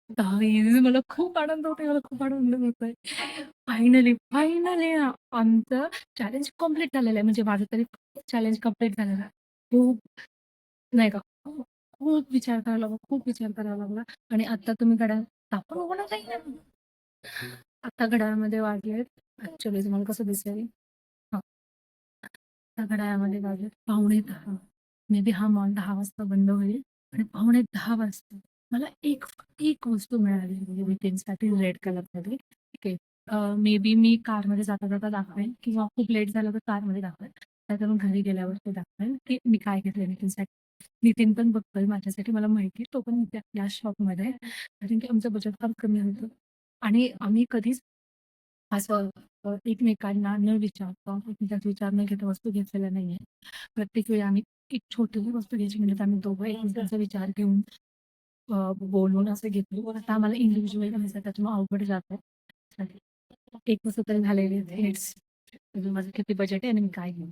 Guys मला खूप आनंद होतोय, मला खूप आनंद होतोय. फायनली, फायनली आमचं चॅलेंज कंप्लीट झालेलं आहे. म्हणजे माझं तरी चॅलेंज कंप्लीट झालेलं आहे. खूप नाही का, खूप खूप विचार करायला लागला, खूप विचार करायला लागला आणि आता तुम्ही घड्याळ तापून उघडा नाही ना. आता घड्याळामध्ये वाजलेत ॲक्चुअली तुम्हाला कसं दिसेल हां, आता घड्याळामध्ये वाजलेत 9:45. मे बी हा मॉल 10 वाजता बंद होईल आणि 9:45 वाजता मला एक एक वस्तू मिळाली म्हणजे मीटिंगसाठी रेड कलरमध्ये. ठीक आहे. मे बी मी कारमध्ये जाता-जाता दाखवेन किंवा खूप लेट झालं तर कारमध्ये दाखवेन. नाहीतर मग घरी गेल्यावर ते दाखवेन, की मी काय घेतलंय मीटिंगसाठी. नितीन पण बघतोय माझ्यासाठी मला माहिती आहे. तो पण त्या शॉपमध्ये आहे. कारण की आमचं बजेट फार कमी होतं आणि आम्ही कधीच असं एकमेकांना न विचारता, एकमेकांचे विचार न घेता वस्तू घेतलेल्या नाहीये. प्रत्येक वेळी आम्ही एक छोटीशी वस्तू घ्यायची म्हणजे तर आम्ही दोघं एकमेकांचा विचार घेऊन बोलून असं घेतो. आता आम्हाला इंडिव्हिज्युअल घ्यायचं त्याच्यामुळे अवघड जातंय. एक वस्तू तरी झालेली आहे. हेच म्हणजे माझं किती बजेट आहे आणि मी काय घेऊ?